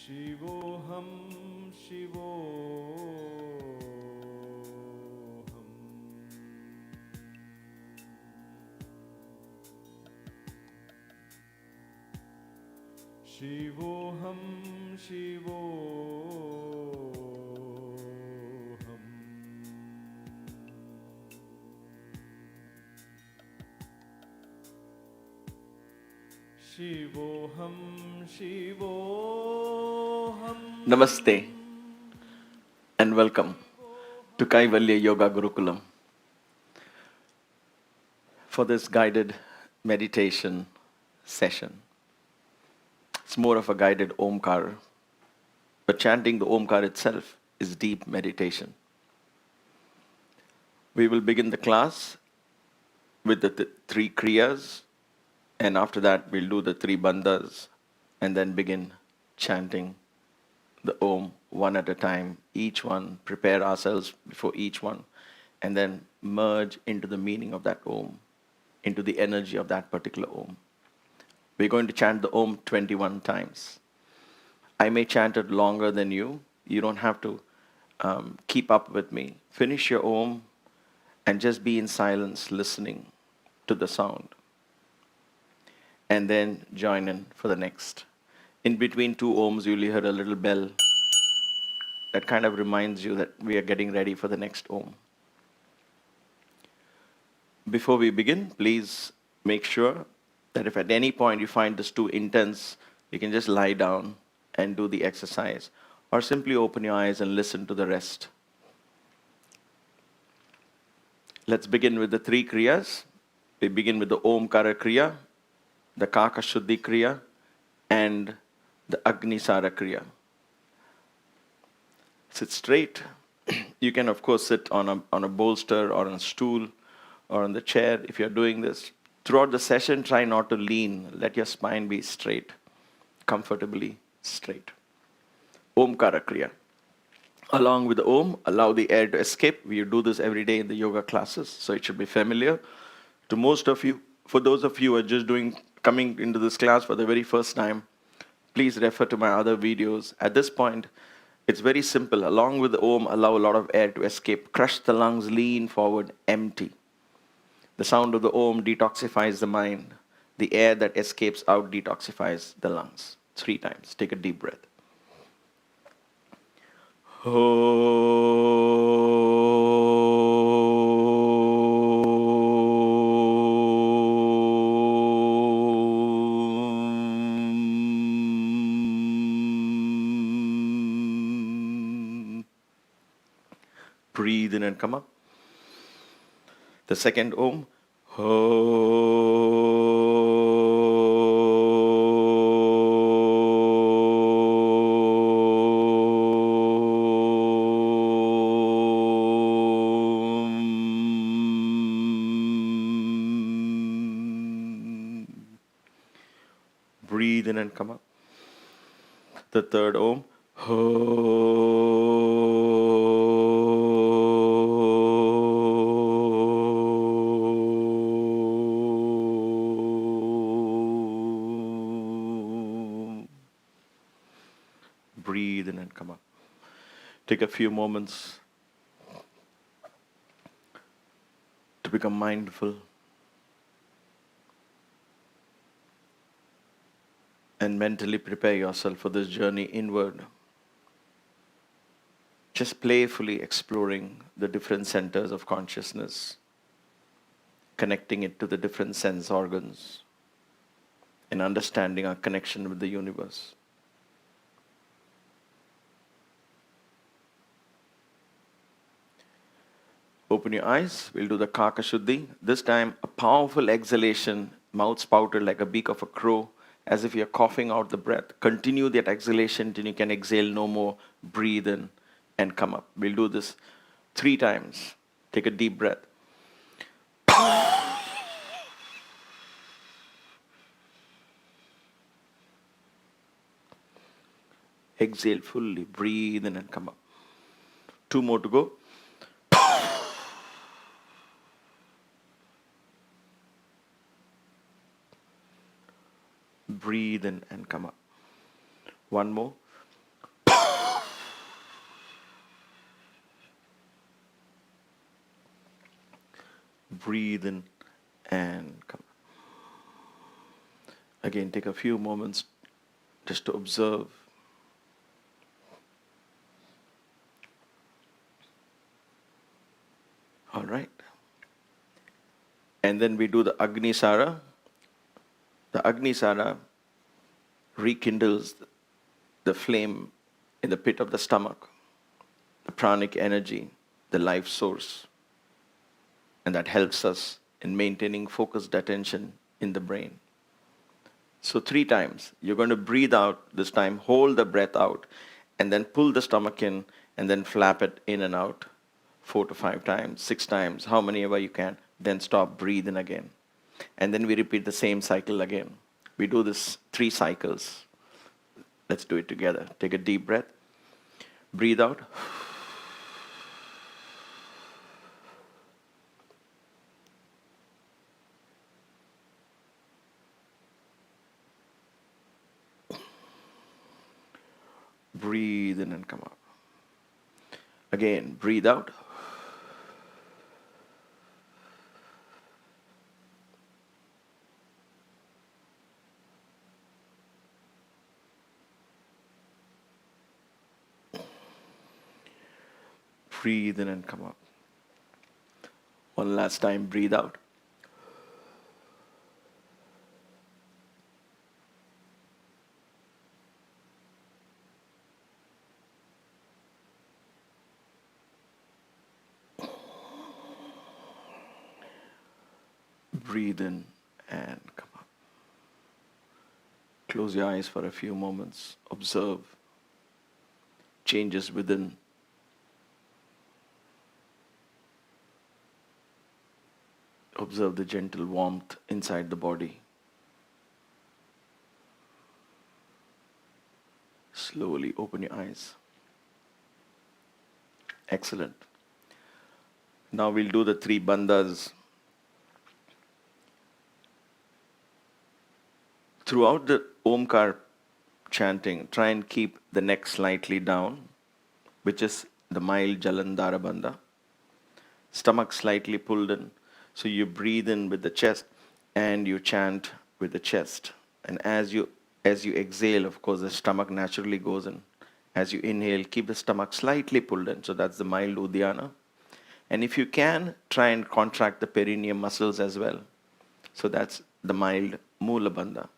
Shivoham, Shivoham. Shivoham, Shivoham. Shivoham, Shivoham. Namaste and welcome to Kaivalya Yoga Gurukulam for this guided meditation session. It's more of a guided Omkar, but chanting the Omkar itself is deep meditation. We will begin the class with the three kriyas, and after that we'll do the three bandhas and then begin chanting the Om one at a time, each one, prepare ourselves before each one, and then merge into the meaning of that Om, into the energy of that particular Om. We're going to chant the Om 21 times. I may chant it longer than you. You don't have to keep up with me. Finish your Om and just be in silence listening to the sound. And then join in for the next. In between two Oms, you'll hear a little bell that kind of reminds you that we are getting ready for the next Om. Before we begin, please make sure that if at any point you find this too intense, you can just lie down and do the exercise, or simply open your eyes and listen to the rest. Let's begin with the three kriyas. We begin with the Omkara kriya, the Kaka Shuddhi kriya, and the Agnisara kriya. Sit straight. You can, of course, sit on a bolster or on a stool or on the chair if you're doing this. Throughout the session, try not to lean. Let your spine be straight, comfortably straight. Omkara kriya. Along with the Om, allow the air to escape. We do this every day in the yoga classes, so it should be familiar to most of you. For those of you who are just coming into this class for the very first time, please refer to my other videos. At this point, it's very simple. Along with the Om, allow a lot of air to escape. Crush the lungs, lean forward, empty. The sound of the Om detoxifies the mind. The air that escapes out detoxifies the lungs. 3 times. Take a deep breath. Breathe in and come up. The second Om. Breathe in and come up. The third Om. Breathe in and come up. Take a few moments to become mindful and mentally prepare yourself for this journey inward. Just playfully exploring the different centers of consciousness, connecting it to the different sense organs, and understanding our connection with the universe. Open your eyes. We'll do the Kaka Shuddhi. This time, a powerful exhalation, mouth spouted like a beak of a crow, as if you're coughing out the breath. Continue that exhalation till you can exhale no more. Breathe in and come up. We'll do this 3 times. Take a deep breath. Exhale fully. Breathe in and come up. 2 more to go. Breathe in and come up. 1 more. Breathe in and come. Again, take a few moments just to observe. All right. And then we do the Agnisara. The Agnisara rekindles the flame in the pit of the stomach, the pranic energy, the life source. And that helps us in maintaining focused attention in the brain. So 3 times, you're going to breathe out this time, hold the breath out, and then pull the stomach in, and then flap it in and out 4 to 5 times, 6 times, how many ever you can. Then stop, breathe in again. And then we repeat the same cycle again. We do this 3 cycles. Let's do it together. Take a deep breath. Breathe out. Breathe in and come up. Again, breathe out. Breathe in and come up. One last time, breathe out. Breathe in and come up. Close your eyes for a few moments. Observe changes within. Observe the gentle warmth inside the body. Slowly open your eyes. Excellent. Now we'll do the 3 bandhas. Throughout the Omkar chanting, try and keep the neck slightly down, which is the mild Jalandhara bandha. Stomach slightly pulled in. So you breathe in with the chest and you chant with the chest. And as you exhale, of course, the stomach naturally goes in. As you inhale, keep the stomach slightly pulled in. So that's the mild Uddiyana. And if you can, try and contract the perineum muscles as well. So that's the mild Mula bandha.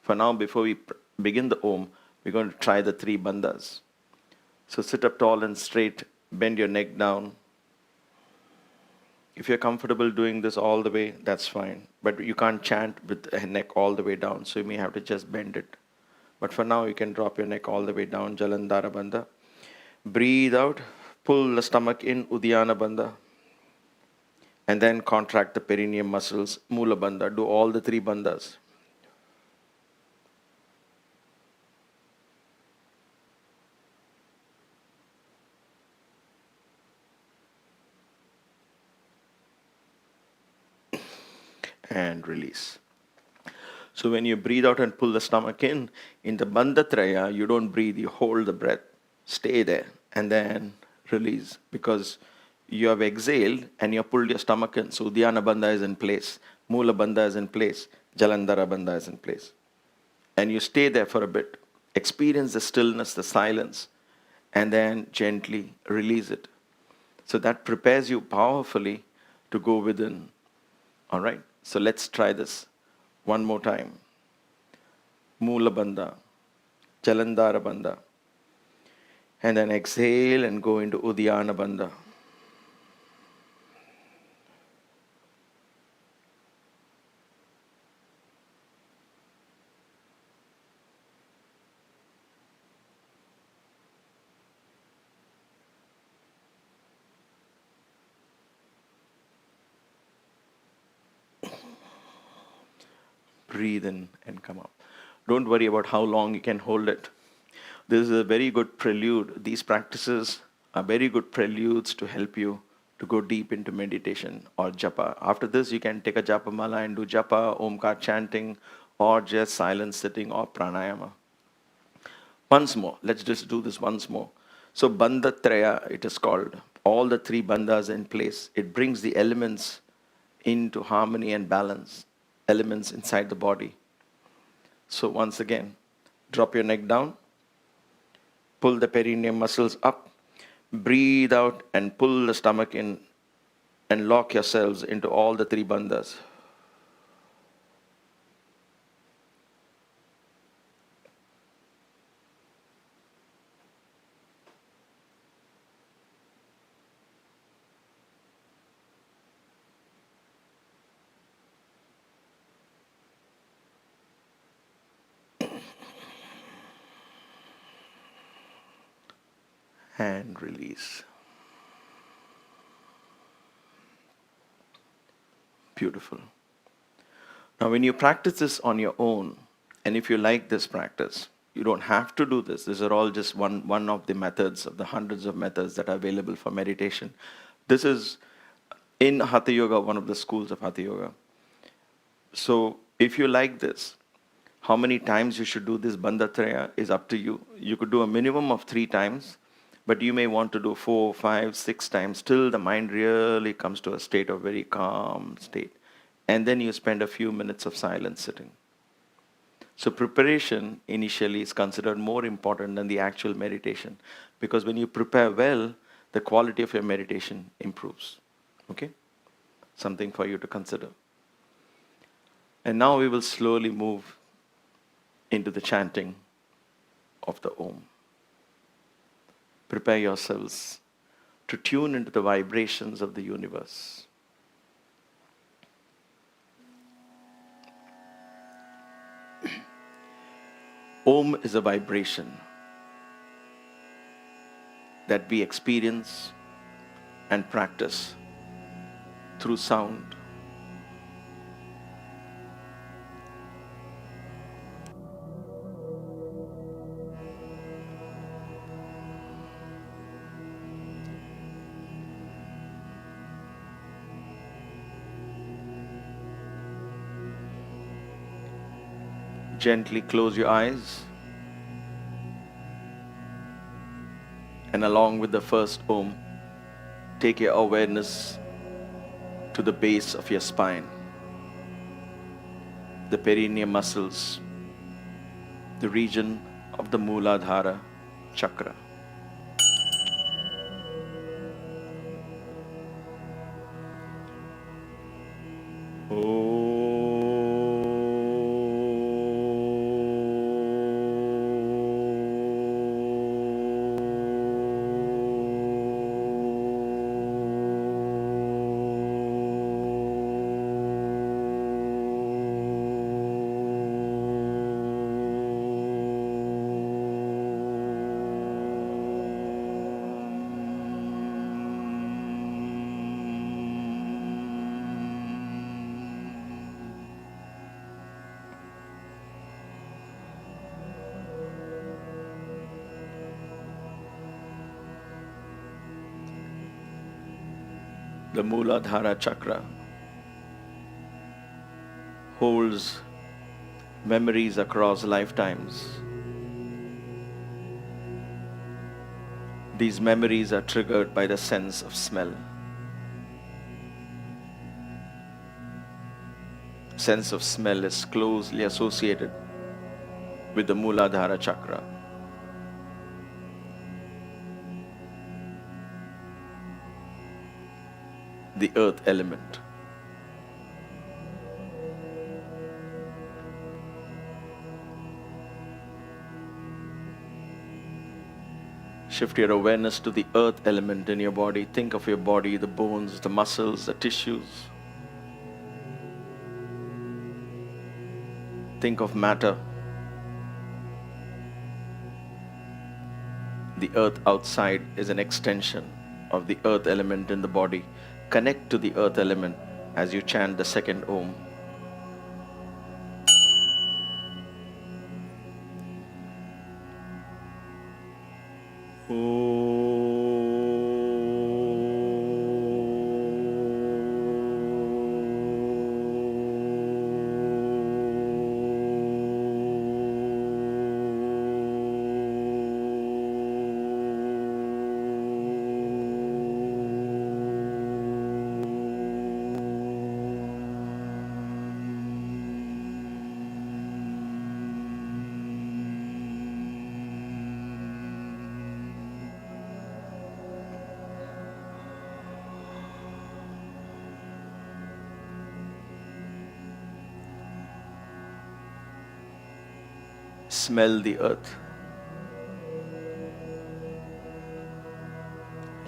For now, before we begin the Om, we're going to try the 3 bandhas. So sit up tall and straight, bend your neck down. If you're comfortable doing this all the way, that's fine. But you can't chant with the neck all the way down, so you may have to just bend it. But for now, you can drop your neck all the way down, Jalandhara bandha. Breathe out, pull the stomach in, Uddiyana bandha. And then contract the perineum muscles, Mula bandha. Do all the 3 bandhas. And release. So when you breathe out and pull the stomach in the Bandhatraya, you don't breathe, you hold the breath. Stay there and then release, because you have exhaled and you have pulled your stomach in. So Uddiyana bandha is in place, Mula bandha is in place, Jalandhara bandha is in place. And you stay there for a bit. Experience the stillness, the silence, and then gently release it. So that prepares you powerfully to go within. All right? So let's try this one more time. Mula bandha, Jalandhara bandha. And then exhale and go into Uddiyana bandha. Breathe in and come up. Don't worry about how long you can hold it. This is a very good prelude. These practices are very good preludes to help you to go deep into meditation or japa. After this, you can take a japa mala and do japa, omkar chanting, or just silent sitting or pranayama. Once more, let's just do this once more. So Bandhatraya, it is called. All the 3 bandhas in place. It brings the elements into harmony and balance elements inside the body. So once again, drop your neck down, pull the perineum muscles up, breathe out and pull the stomach in and lock yourselves into all the three bandhas. And release. Beautiful. Now, when you practice this on your own, and if you like this practice, you don't have to do this. These are all just one of the methods of the hundreds of methods that are available for meditation. This is in Hatha Yoga, one of the schools of Hatha Yoga. So, if you like this, how many times you should do this Bandhatraya is up to you. You could do a minimum of 3 times, but you may want to do 4, 5, 6 times till the mind really comes to a state of very calm state. And then you spend a few minutes of silence sitting. So preparation initially is considered more important than the actual meditation, because when you prepare well, the quality of your meditation improves. Okay? Something for you to consider. And now we will slowly move into the chanting of the Om. Prepare yourselves to tune into the vibrations of the universe. Om is a vibration that we experience and practice through sound. Gently close your eyes, and along with the first Om, take your awareness to the base of your spine, the perineum muscles, the region of the Mooladhara Chakra. The Mooladhara Chakra holds memories across lifetimes. These memories are triggered by the sense of smell. Sense of smell is closely associated with the Mooladhara Chakra. The earth element. Shift your awareness to the earth element in your body. Think of your body, the bones, the muscles, the tissues. Think of matter. The earth outside is an extension of the earth element in the body. Connect to the earth element as you chant the second Om. Smell the earth.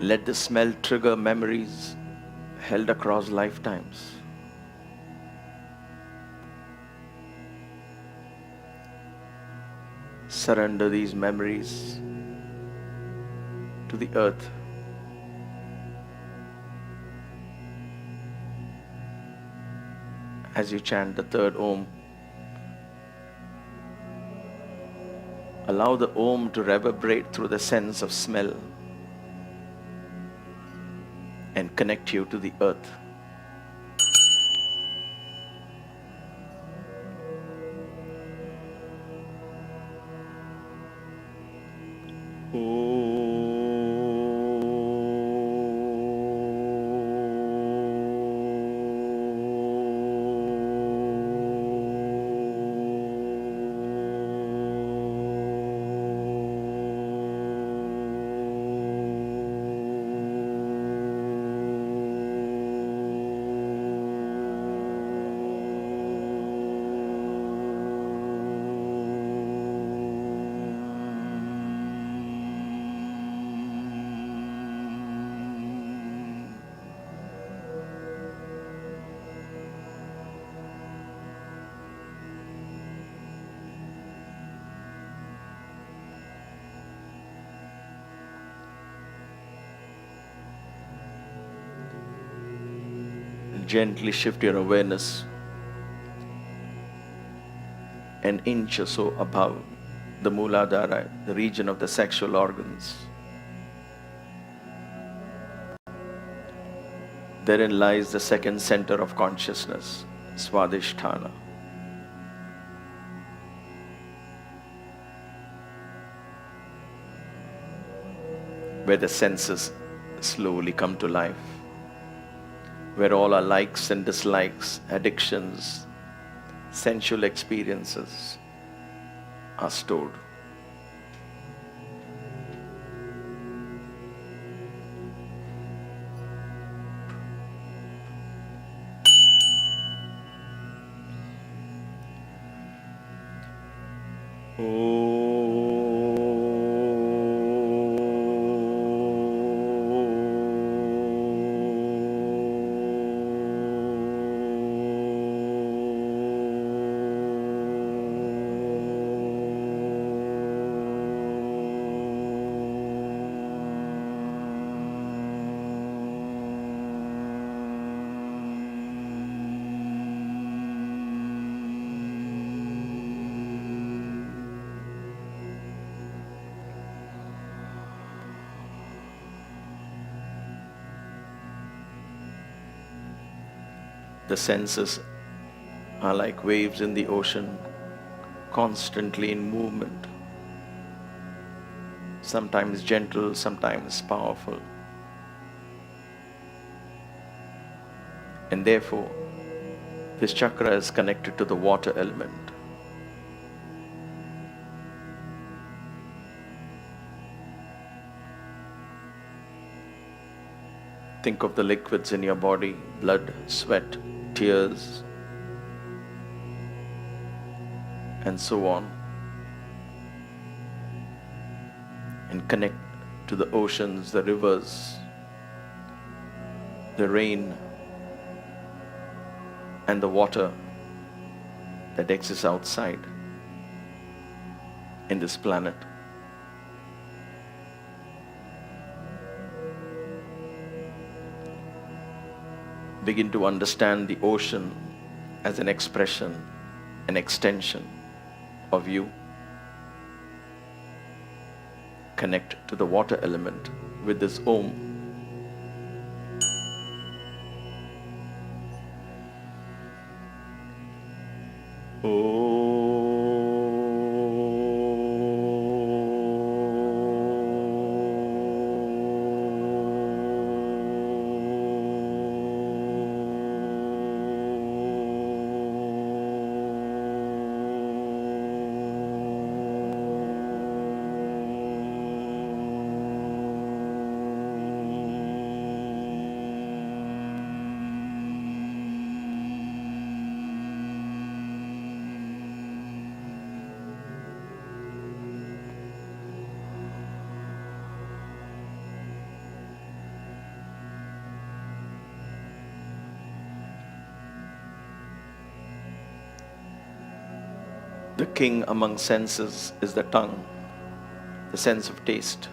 Let the smell trigger memories held across lifetimes. Surrender these memories to the earth. As you chant the third Om, allow the Om to reverberate through the sense of smell and connect you to the earth. Gently shift your awareness an inch or so above the Mooladhara, the region of the sexual organs. Therein lies the second center of consciousness, Swadhisthana. Where the senses slowly come to life, where all our likes and dislikes, addictions, sensual experiences are stored. The senses are like waves in the ocean, constantly in movement, sometimes gentle, sometimes powerful. And therefore, this chakra is connected to the water element. Think of the liquids in your body: blood, sweat, tears, and so on. And connect to the oceans, the rivers, the rain, and the water that exists outside in this planet. Begin to understand the ocean as an expression, an extension of you. Connect to the water element with this Om. The king among senses is the tongue, the sense of taste.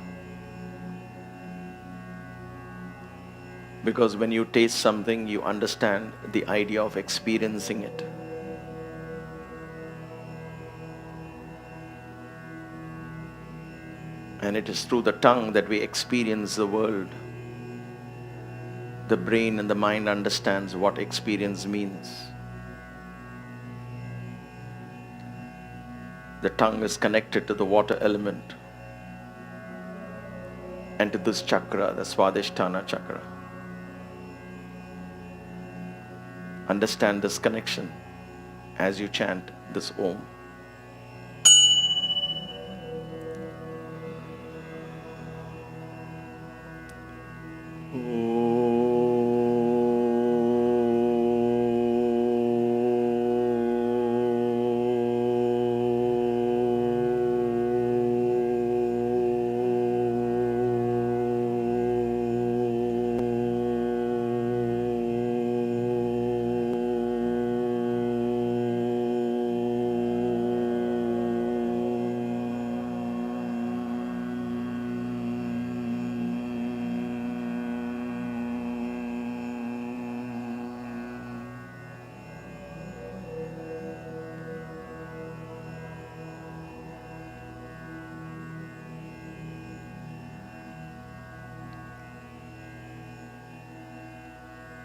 Because when you taste something, you understand the idea of experiencing it. And it is through the tongue that we experience the world. The brain and the mind understands what experience means. The tongue is connected to the water element and to this chakra, the Swadhisthana chakra. Understand this connection as you chant this Om.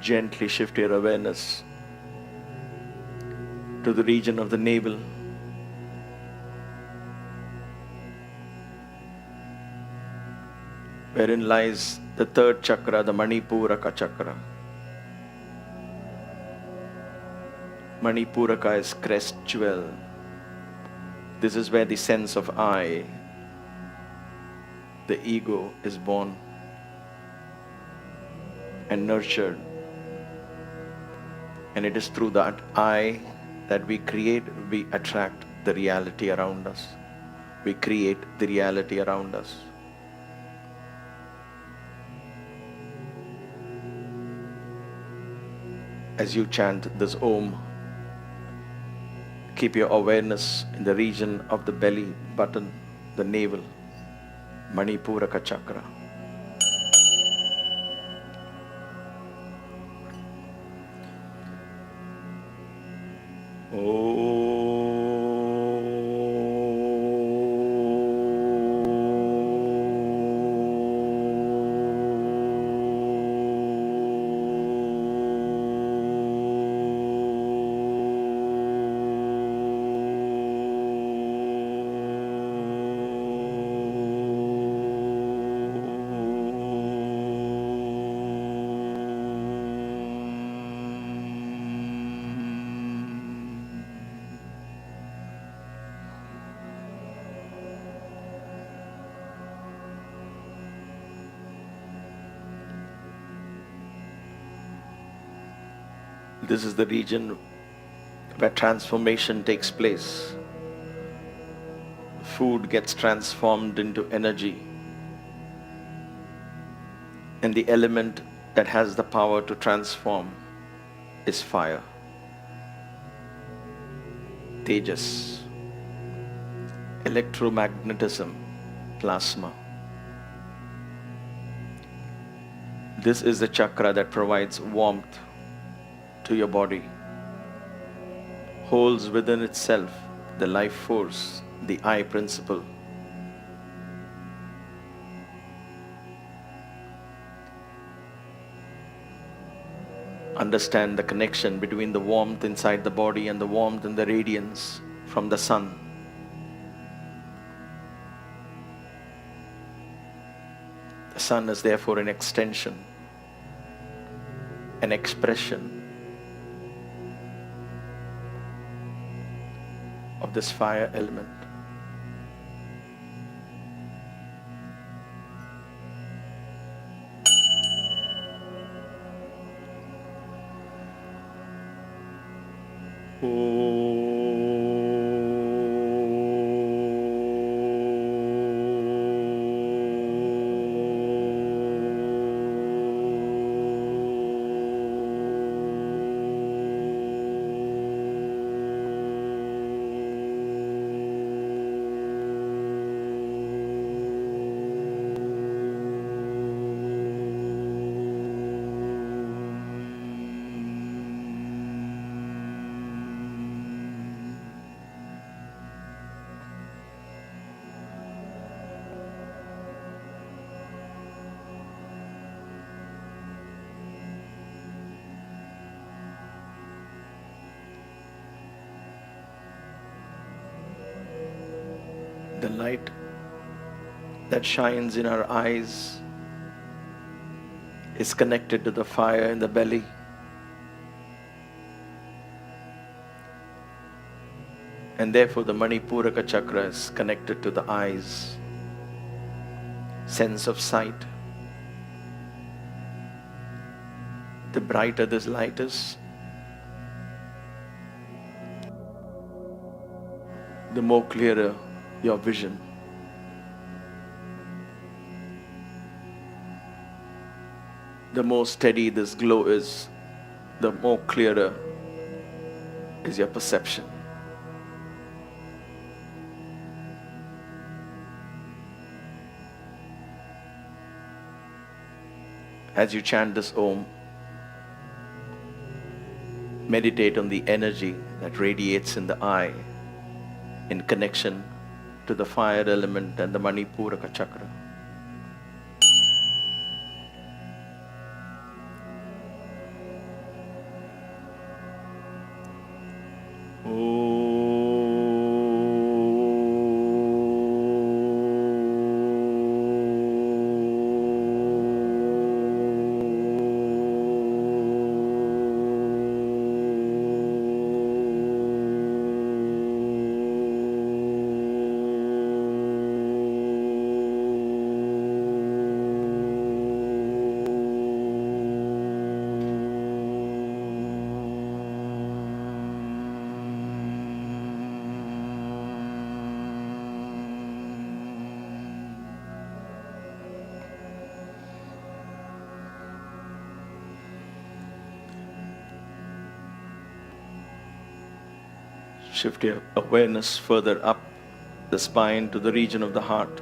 Gently shift your awareness to the region of the navel, wherein lies the third chakra, the Manipuraka chakra. Manipuraka is crest jewel. This is where the sense of I, the ego, is born and nurtured. And it is through that I that we attract the reality around us. We create the reality around us. As you chant this Om, keep your awareness in the region of the belly button, the navel, Manipuraka chakra. This is the region where transformation takes place. Food gets transformed into energy. And the element that has the power to transform is fire. Tejas. Electromagnetism. Plasma. This is the chakra that provides warmth to your body, holds within itself the life force, the I principle. Understand the connection between the warmth inside the body and the warmth and the radiance from the sun. The sun is therefore an extension, an expression of this fire element. The light that shines in our eyes is connected to the fire in the belly. And therefore the Manipuraka chakra is connected to the eyes, sense of sight. The brighter this light is, the more clearer your vision. The more steady this glow is, the more clearer is your perception. As you chant this Om, meditate on the energy that radiates in the eye in connection to the fire element and the Manipuraka chakra. Shift your awareness further up the spine to the region of the heart.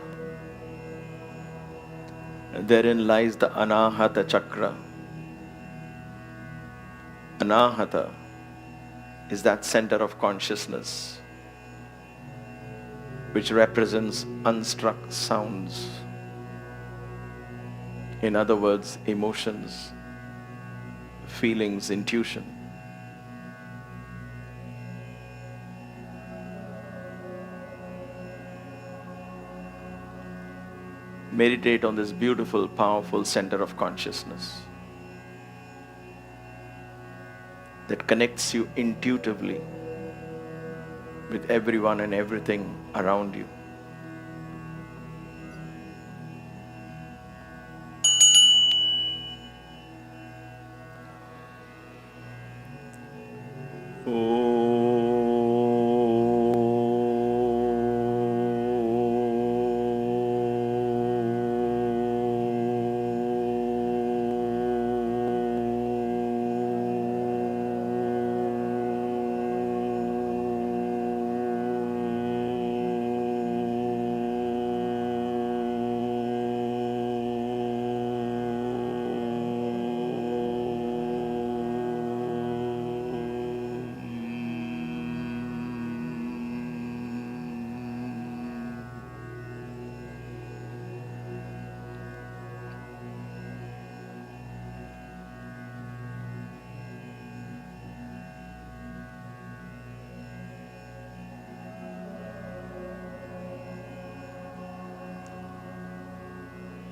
And therein lies the Anahata chakra. Anahata is that center of consciousness which represents unstruck sounds. In other words, emotions, feelings, intuition. Meditate on this beautiful, powerful center of consciousness that connects you intuitively with everyone and everything around you.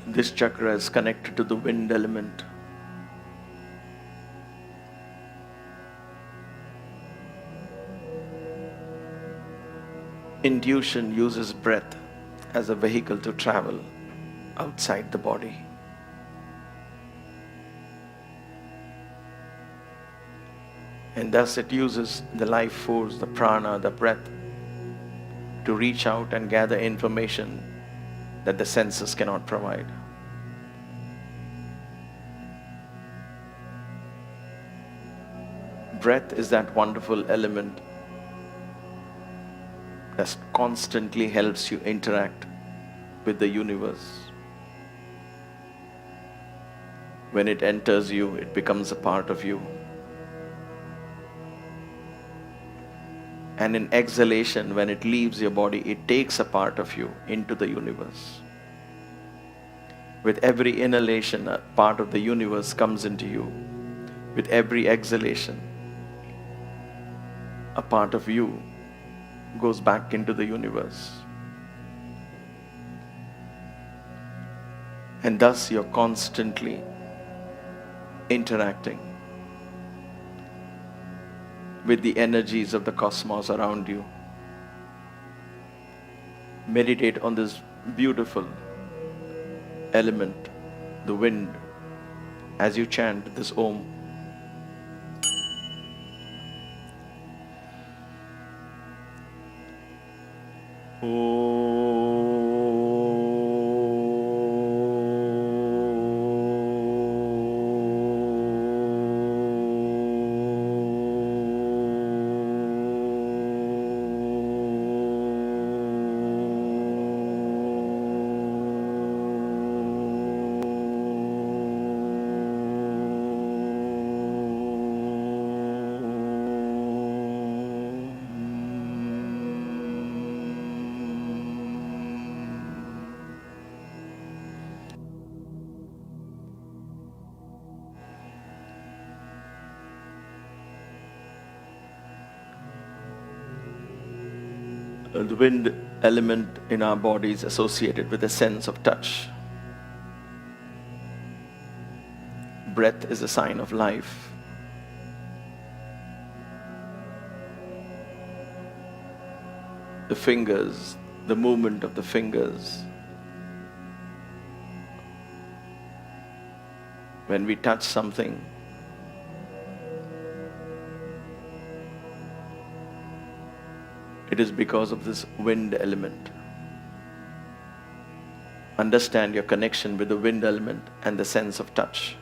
This chakra is connected to the wind element. Intuition uses breath as a vehicle to travel outside the body. And thus it uses the life force, the prana, the breath to reach out and gather information that the senses cannot provide. Breath is that wonderful element that constantly helps you interact with the universe. When it enters you, it becomes a part of you. And in exhalation, when it leaves your body, it takes a part of you into the universe. With every inhalation, a part of the universe comes into you. With every exhalation, a part of you goes back into the universe. And thus you're constantly interacting with the energies of the cosmos around you. Meditate on this beautiful element, the wind, as you chant this Om. The wind element in our body is associated with a sense of touch. Breath is a sign of life. The fingers, the movement of the fingers. When we touch something, it is because of this wind element. Understand your connection with the wind element and the sense of touch.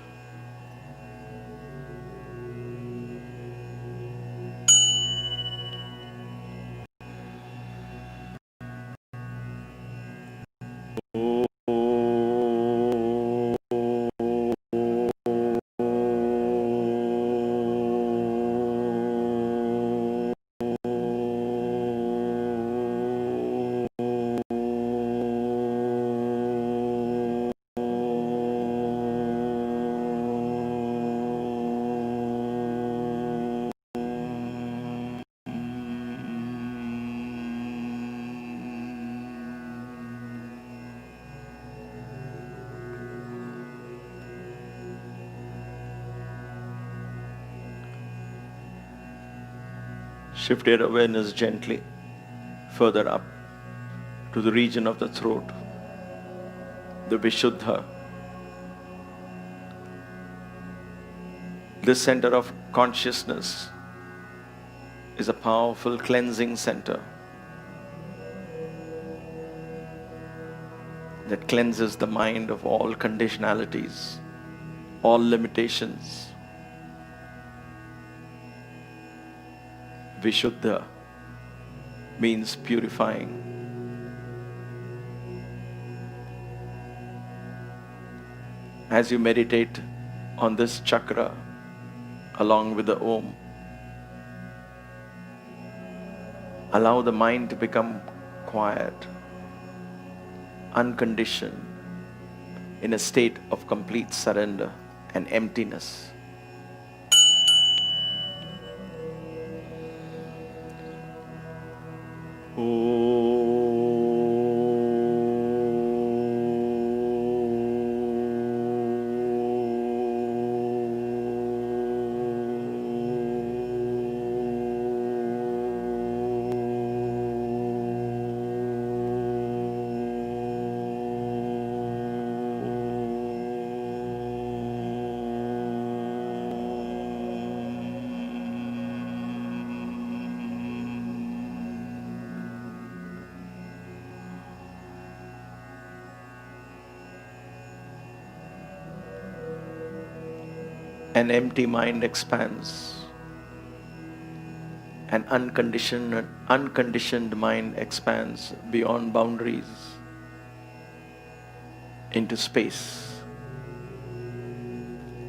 Shift your awareness gently further up to the region of the throat, the Vishuddha. This center of consciousness is a powerful cleansing center that cleanses the mind of all conditionalities, all limitations. Vishuddha means purifying. As you meditate on this chakra along with the Om, allow the mind to become quiet, unconditioned, in a state of complete surrender and emptiness. An empty mind expands. An unconditioned mind expands beyond boundaries into space.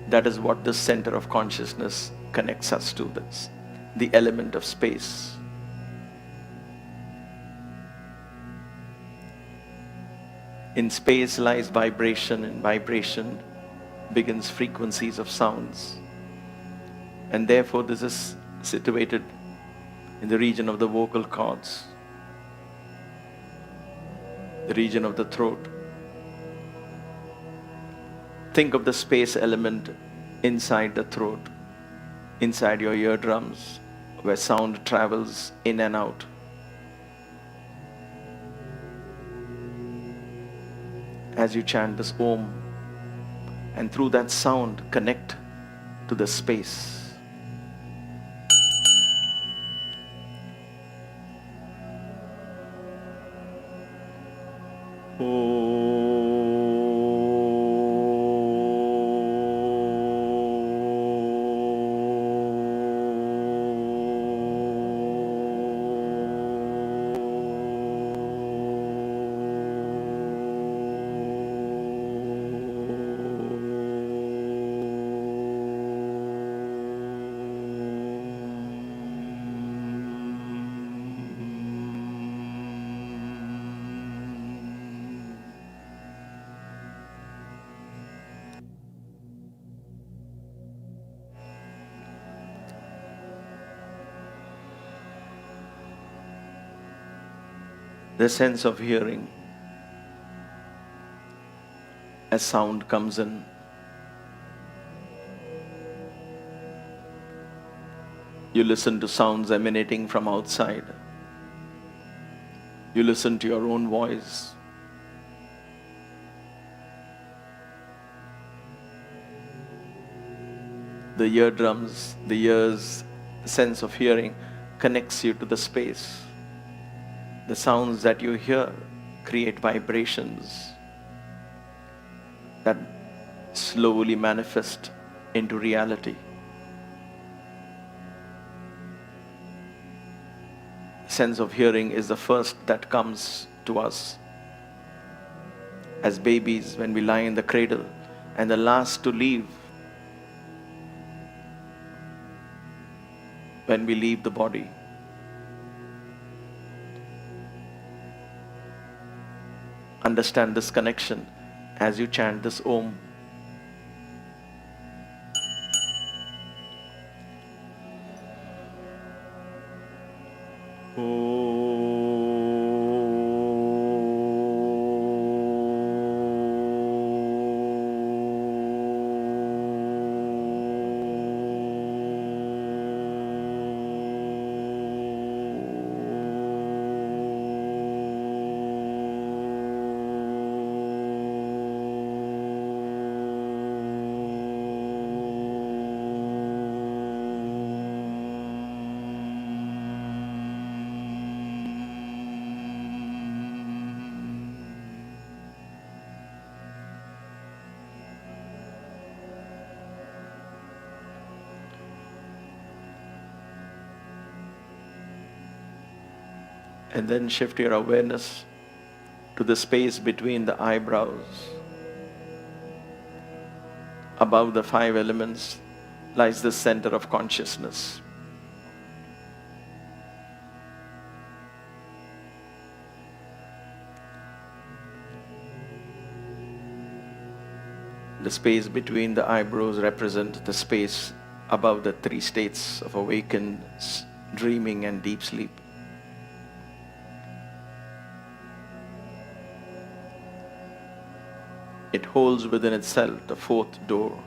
That is what this center of consciousness connects us to, this, the element of space. In space lies vibration, and vibration begins frequencies of sounds. And therefore this is situated in the region of the vocal cords, the region of the throat. Think of the space element inside the throat, inside your eardrums, where sound travels in and out. As you chant this Om, and through that sound, connect to the space. The sense of hearing as sound comes in. You listen to sounds emanating from outside. You listen to your own voice. The eardrums, the ears, sense of hearing connects you to the space. The sounds that you hear create vibrations that slowly manifest into reality. Sense of hearing is the first that comes to us as babies when we lie in the cradle, and the last to leave when we leave the body. Understand this connection as you chant this Om. And then shift your awareness to the space between the eyebrows. Above the 5 elements lies the center of consciousness. The space between the eyebrows represents the space above the 3 states of awakened, dreaming, and deep sleep. It holds within itself the 4th door,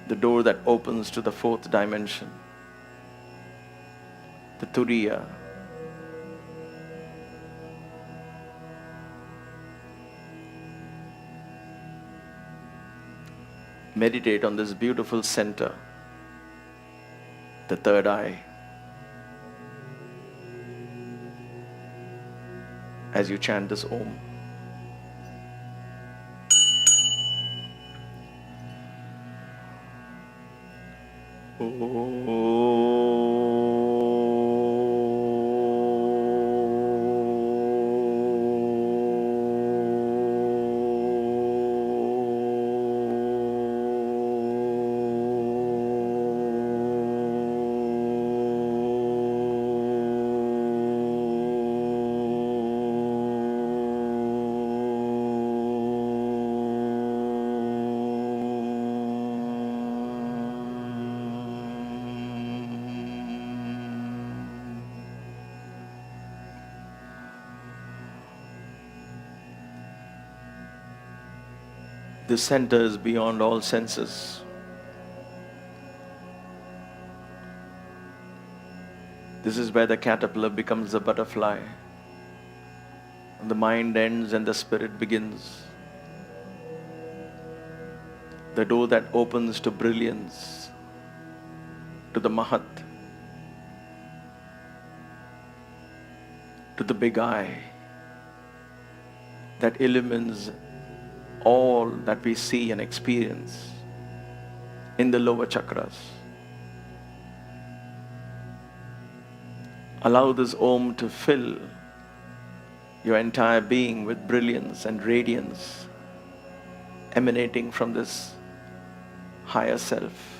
the door that opens to the 4th dimension, the Turiya. Meditate on this beautiful center, the 3rd eye, as you chant this Om. This center is beyond all senses. This is where the caterpillar becomes a butterfly. The mind ends and the spirit begins. The door that opens to brilliance, to the Mahat, to the big I, that illumines all that we see and experience in the lower chakras. Allow this Om to fill your entire being with brilliance and radiance emanating from this higher self.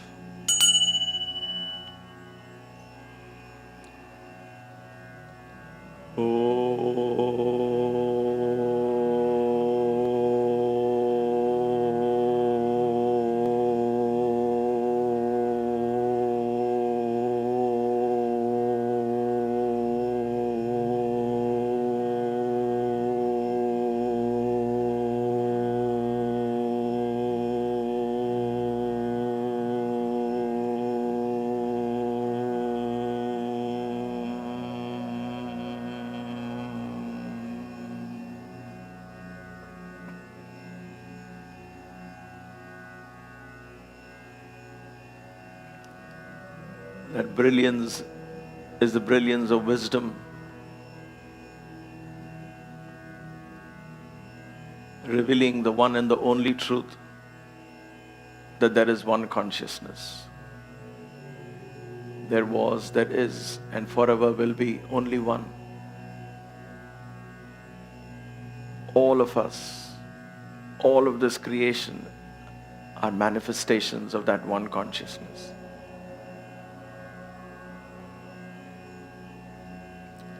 That brilliance is the brilliance of wisdom, revealing the one and the only truth, that there is one consciousness. There was, there is, and forever will be only one. All of us, all of this creation are manifestations of that one consciousness.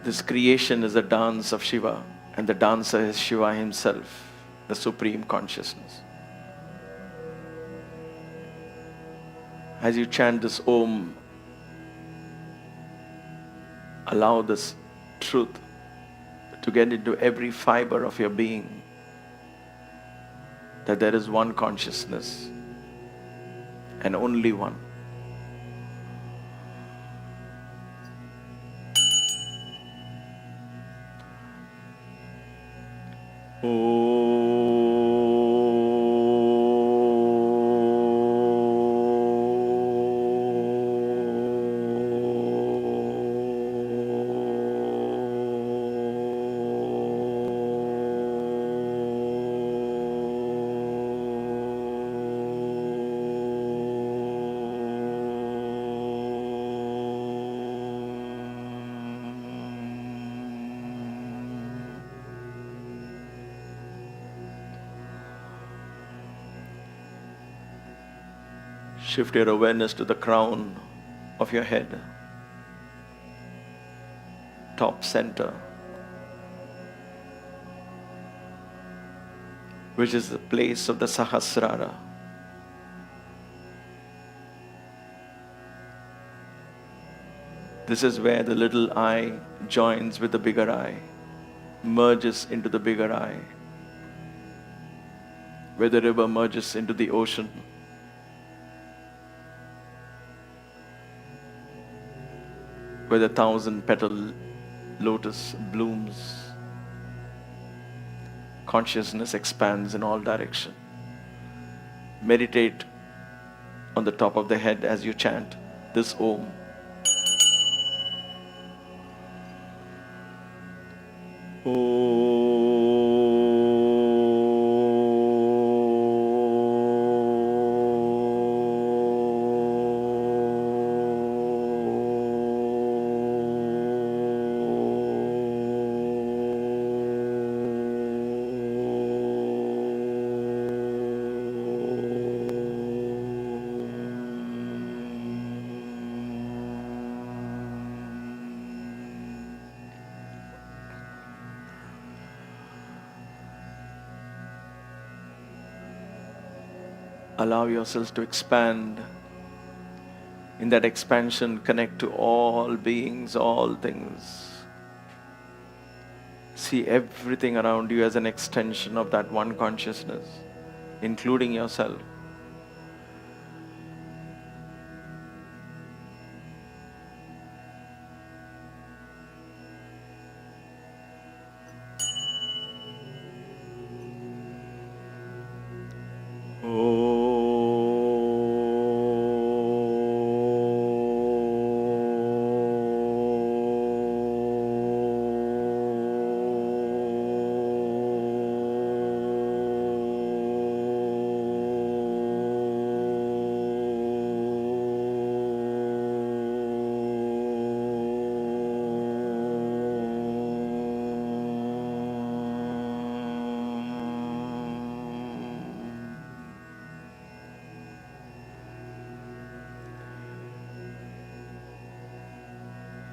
This creation is a dance of Shiva, and the dancer is Shiva himself, the Supreme Consciousness. As you chant this Om, allow this truth to get into every fiber of your being, that there is one consciousness and only one. Shift your awareness to the crown of your head, top center, which is the place of the Sahasrara. This is where the little eye joins with the bigger eye, merges into the bigger eye, where the river merges into the ocean. Where the 1,000-petal lotus blooms, consciousness expands in all directions. Meditate on the top of the head as you chant this Om. Allow yourselves to expand. In that expansion, connect to all beings, all things. See everything around you as an extension of that one consciousness. including yourself.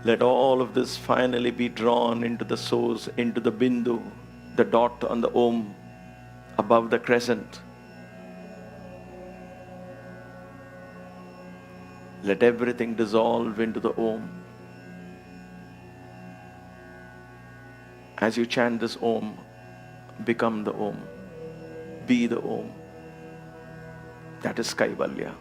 Let all of this finally be drawn into the source, into the bindu, the dot on the Om above the crescent. Let everything dissolve into the Om. As you chant this Om, become the Om, be the Om. That is Kaivalya.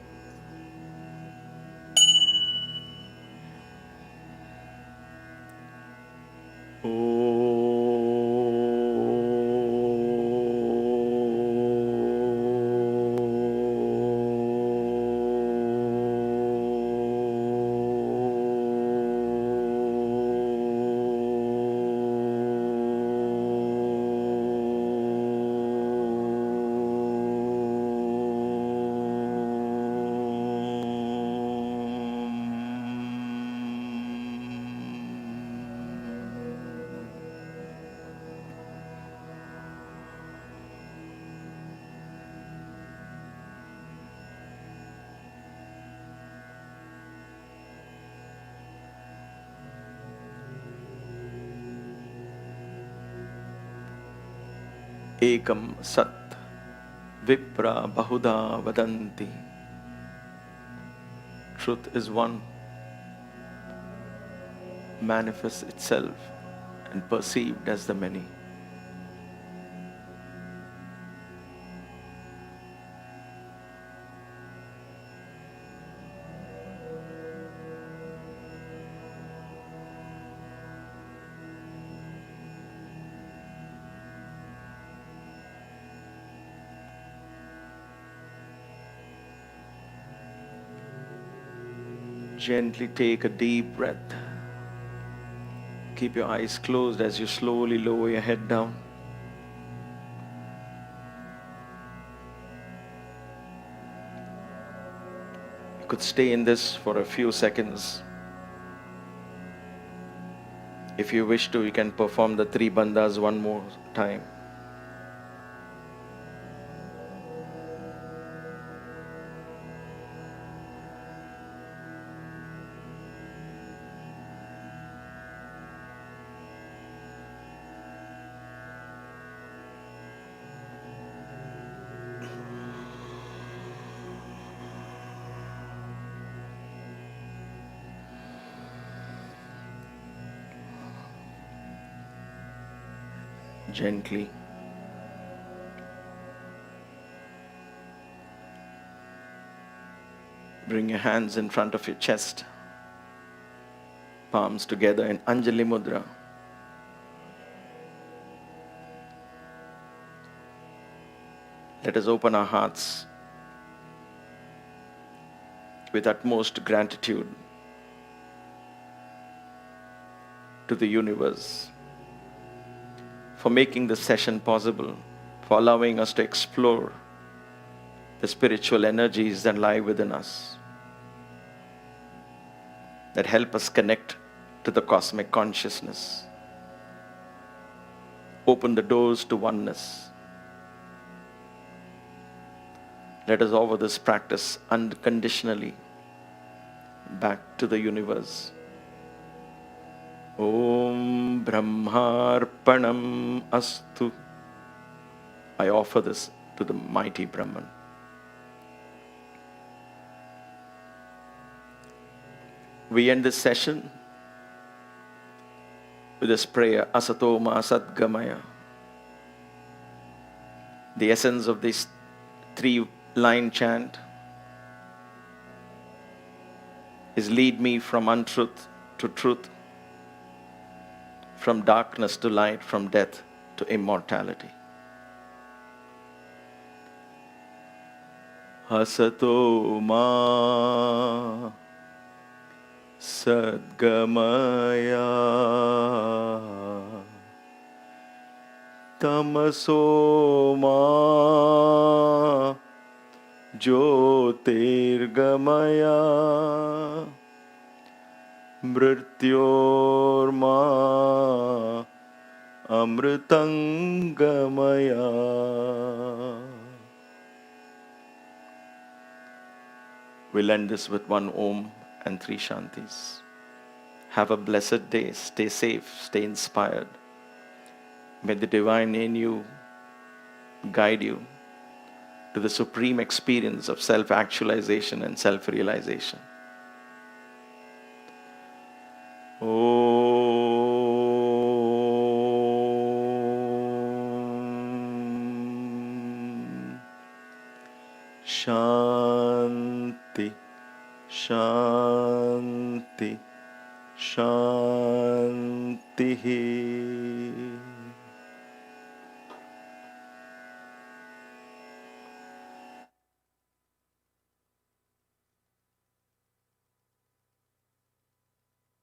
Ekam Sat Vipra Bahuda Vadanti. Truth is one, manifests itself and perceived as the many. Gently take a deep breath. Keep your eyes closed as you slowly lower your head down. You could stay in this for a few seconds. If you wish to, you can perform the 3 bandhas one more time. Gently. Bring your hands in front of your chest, palms together in Anjali Mudra. Let us open our hearts with utmost gratitude to the universe for making this session possible, for allowing us to explore the spiritual energies that lie within us, that help us connect to the cosmic consciousness, open the doors to oneness. Let us offer this practice unconditionally back to the universe. Om Brahmarpanam Astu. I offer this to the mighty Brahman. We end this session with this prayer, Asatoma Sadgamaya. The essence of this 3-line chant is lead me from untruth to truth, from darkness to light, from death to immortality. Hasato ma sadgamaya tamaso ma jyotirgamaya mrityorma amritangamaya. We'll end this with 1 Om and 3 Shantis. Have a blessed day. Stay safe. Stay inspired. May the divine in you guide you to the supreme experience of self-actualization and self-realization. Om Shanti, Shanti, Shanti.